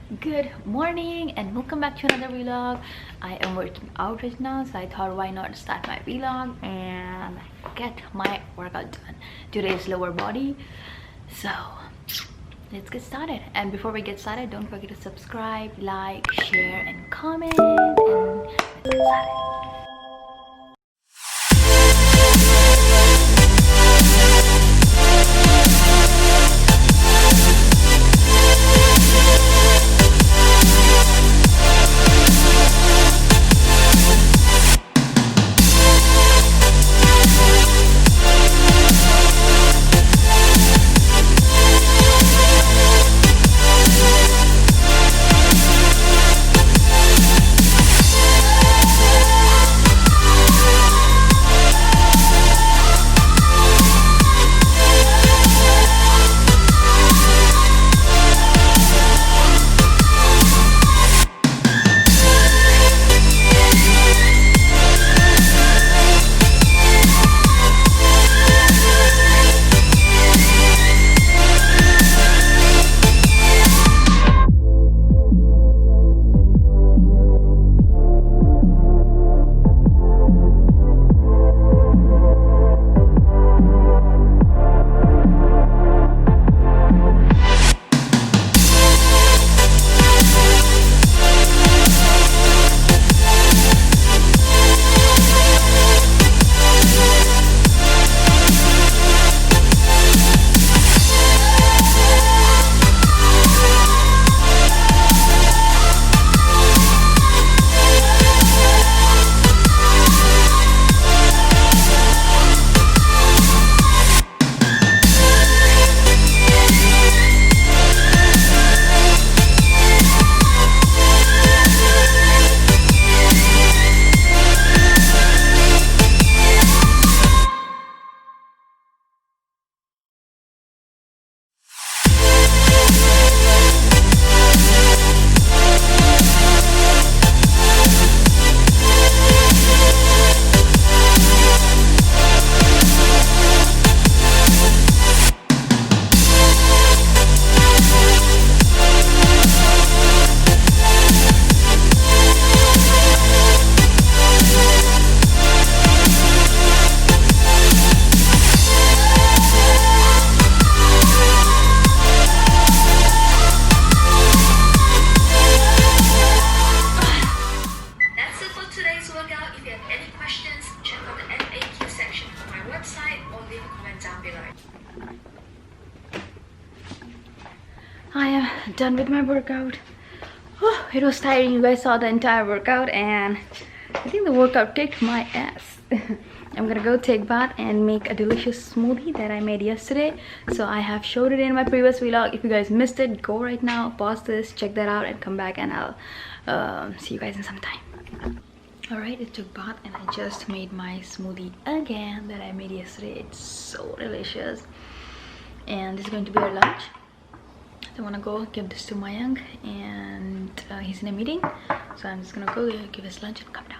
Good morning and welcome back to another vlog. I am working out right now, so I thought why not start my vlog and get my workout done. Today is lower body, so let's get started. And before we get started, don't forget to subscribe, like, share and comment, and let's get started. I am done with my workout. Oh, it was tiring. You guys saw the entire workout and I think the workout kicked my ass. I'm gonna go take bath and make a delicious smoothie that I made yesterday. So I have showed it in my previous vlog. If you guys missed it, go right now, pause this, check that out and come back and I'll see you guys in some time. Alright, it took bath and I just made my smoothie again that I made yesterday. It's so delicious. And this is going to be our lunch. I want to go give this to Mayank and he's in a meeting, so I'm just gonna go give his lunch and come down.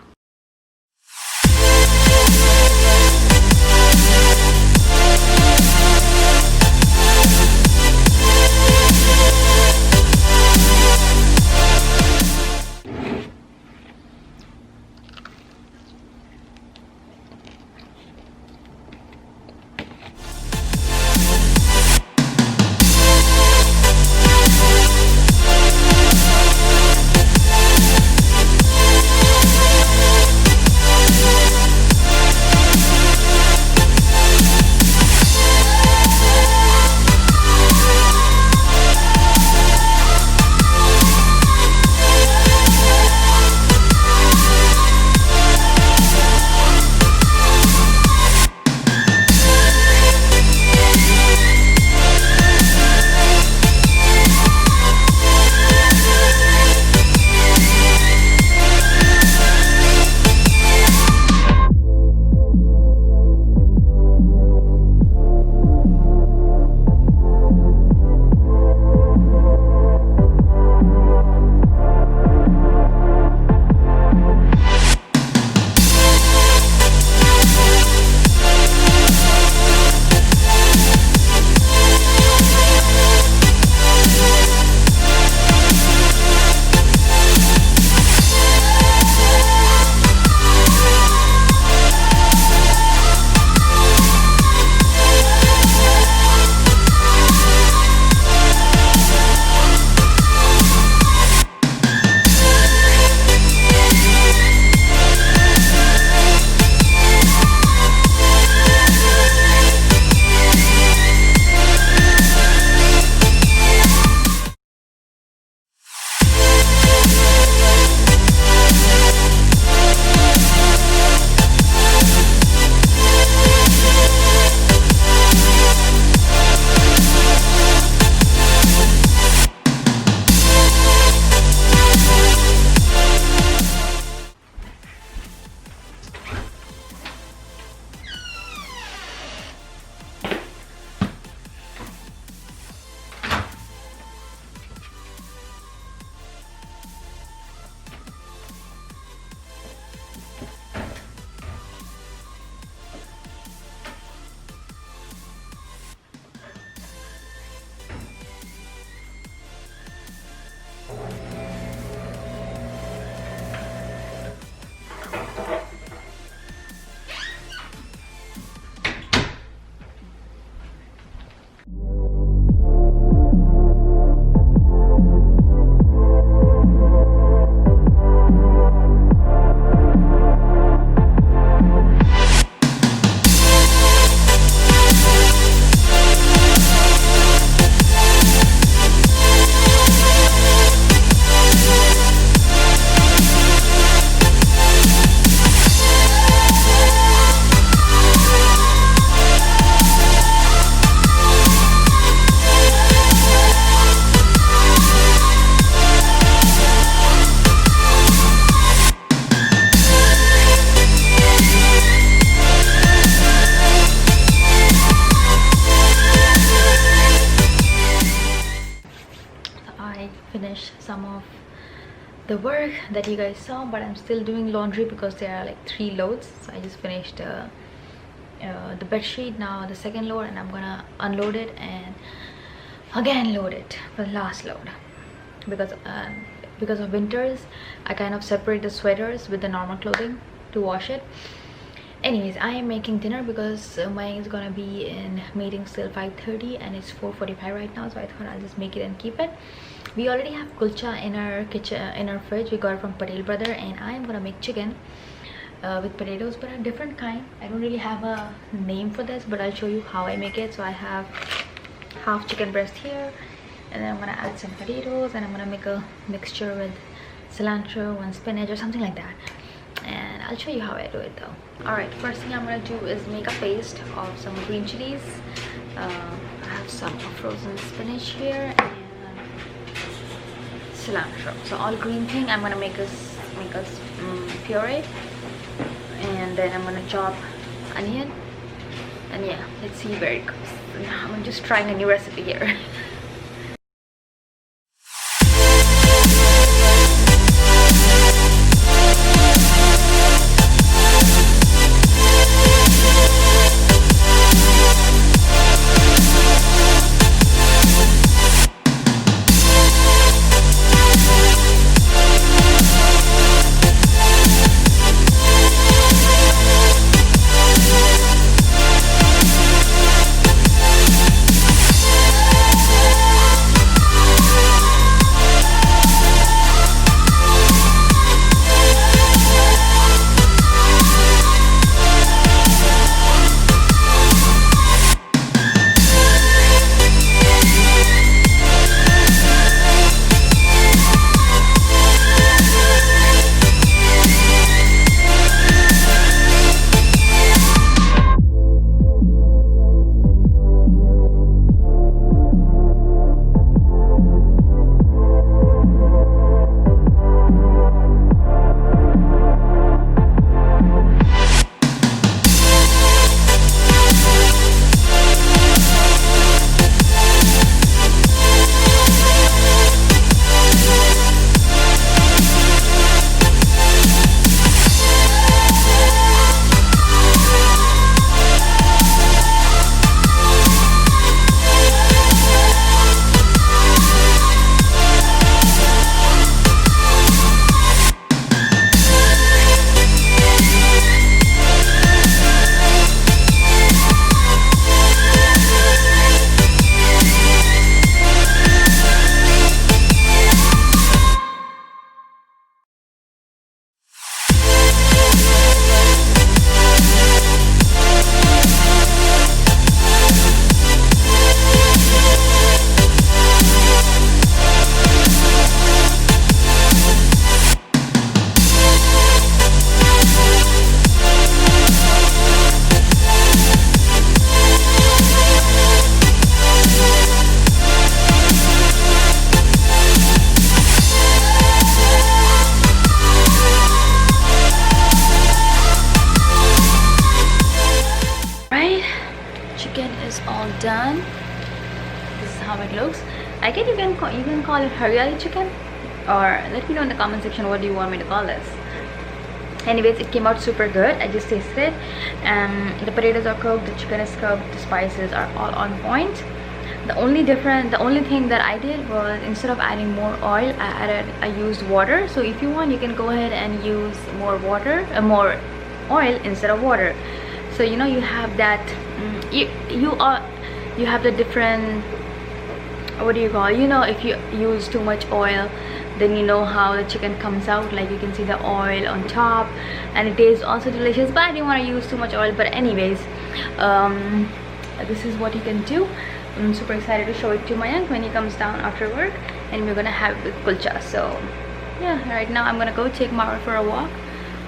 finish some of the work that you guys saw, but I'm still doing laundry because there are like 3 loads. So I just finished the bed sheet, now the second load, and I'm gonna unload it and again load it for the last load, because of winters I kind of separate the sweaters with the normal clothing to wash it. Anyways, I am making dinner because Maya is gonna be in meetings till 5:30 and it's 4:45 right now, so I thought I'll just make it and keep it. We already have kulcha in our kitchen, in our fridge. We got it from Patel brother, and I am gonna make chicken with potatoes, but a different kind. I don't really have a name for this, but I'll show you how I make it. So I have half chicken breast here, and then I'm gonna add some potatoes, and I'm gonna make a mixture with cilantro and spinach or something like that, and I'll show you how I do it though. Alright, first thing I'm gonna do is make a paste of some green chilies. I have some frozen spinach here and cilantro. So all green thing I'm gonna make us puree, and then I'm gonna chop onion, and yeah, let's see where it goes. I'm just trying a new recipe here. Done. This is how it looks. I guess you can call it haryali chicken, or let me know in the comment section what do you want me to call this. Anyways, it came out super good. I just tasted it, and the potatoes are cooked, the chicken is cooked, the spices are all on point. The only thing that I did was, instead of adding more oil, I used water. So if you want, you can go ahead and use more oil instead of water. So you know, you have that you have the different, what do you call, you know, if you use too much oil, then you know how the chicken comes out, like you can see the oil on top, and it tastes also delicious. But I didn't want to use too much oil. But anyways, this is what you can do. I'm super excited to show it to Mayank when he comes down after work, and we're gonna have the kulcha. So yeah, right now I'm gonna go take Mara for a walk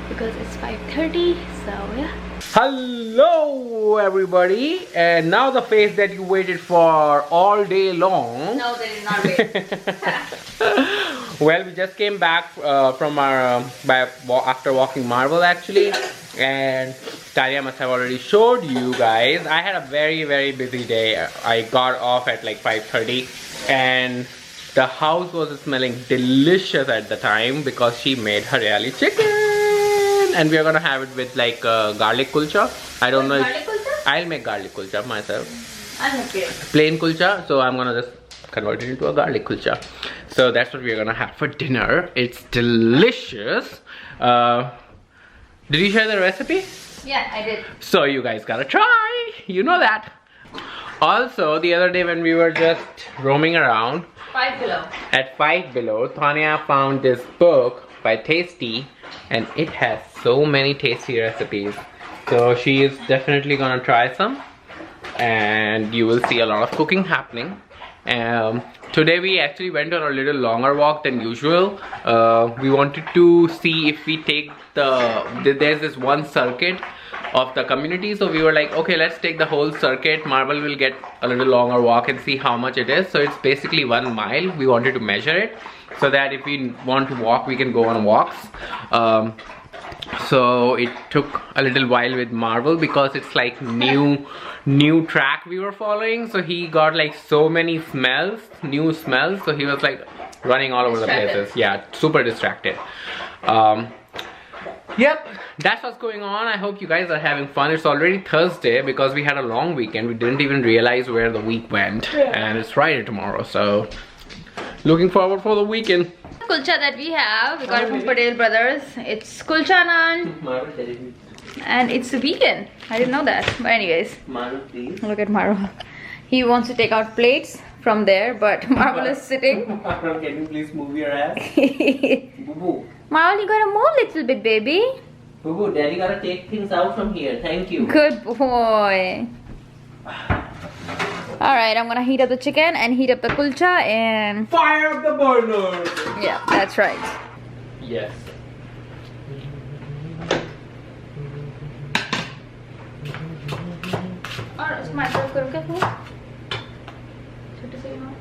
because it's 5:30. So yeah. Hello everybody, and now the face that you waited for all day long. No, they did not wait. Well, we just came back from our after walking Marvel actually, and Talia must have already showed you guys. I had a very busy day. I got off at like 5:30, and The house was smelling delicious at the time because she made haryali chicken, and we are gonna have it with like garlic kulcha. I don't know. Garlic kulcha? I'll make garlic kulcha myself. I'm okay. Plain kulcha, so I'm gonna just convert it into a garlic kulcha. So that's what we're gonna have for dinner. It's delicious. Did you share the recipe? Yeah, I did. So you guys gotta try. You know that. Also, the other day when we were just roaming around 5 below. at 5 Below, Tanya found this book by Tasty, and it has so many tasty recipes. So she is definitely gonna try some, and you will see a lot of cooking happening. Today we actually went on a little longer walk than usual. We wanted to see if we take there's this one circuit of the community, so we were like, okay, let's take the whole circuit. Marble will get a little longer walk and see how much it is. So it's basically 1 mile. We wanted to measure it so that if we want to walk, we can go on walks. So it took a little while with Marvel because it's like new track we were following. So he got like so many new smells, so he was like running all over the places. Yeah, super distracted. Yep, that's what's going on. I hope you guys are having fun. It's already Thursday because we had a long weekend. We didn't even realize where the week went, and it's Friday tomorrow, so looking forward for the weekend. Kulcha that we have, we got it from Patel Brothers. It's kulcha naan, and it's vegan. I didn't know that, but anyways, look at Marvel. He wants to take out plates from there, but Marvel is sitting. Can you please move your ass? Boo-boo. Marvel, you gotta move a little bit, baby. Boo-boo, daddy gotta take things out from here. Thank you. Good boy. Alright, I'm gonna heat up the chicken and heat up the kulcha and... Fire up the burner! Yeah, that's right. Yes. Alright, so myself करूँ क्या phone? छोटे से यहाँ.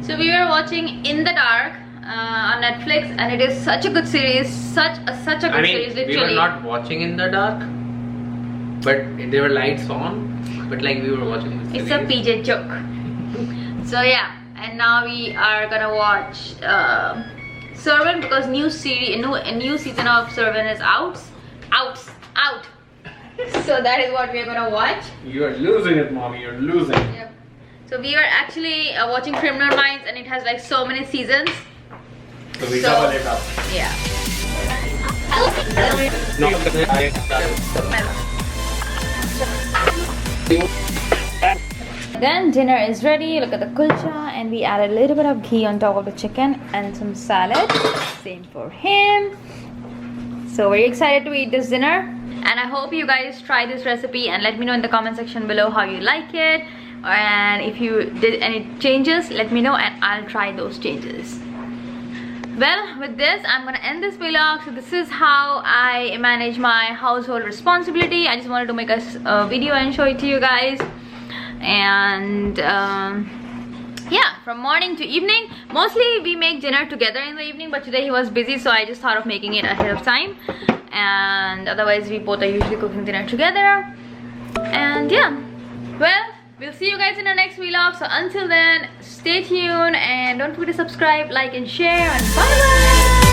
So we were watching In the Dark on Netflix, and it is such a good series, such a good series. Literally, we were not watching In the Dark, but there were lights on. But like we were watching the series. It's a PJ joke. So yeah, and now we are gonna watch Servant because new season of Servant is out. So that is what we are gonna watch. You are losing it, mommy. You're losing. Yep. So we are actually watching Criminal Minds, and it has like so many seasons. So we covered it up. Yeah. Then dinner is ready. Look at the kulcha, and we added a little bit of ghee on top of the chicken and some salad. Same for him. So very excited to eat this dinner, and I hope you guys try this recipe and let me know in the comment section below how you like it, and if you did any changes, let me know and I'll try those changes. Well, with this, I'm gonna end this vlog. So this is how I manage my household responsibility. I just wanted to make a video and show it to you guys. And yeah, from morning to evening, mostly we make dinner together in the evening, but today he was busy, so I just thought of making it ahead of time. And otherwise we both are usually cooking dinner together. And yeah, well, we'll see you guys in our next vlog. So until then, stay tuned and don't forget to subscribe, like and share, and bye bye.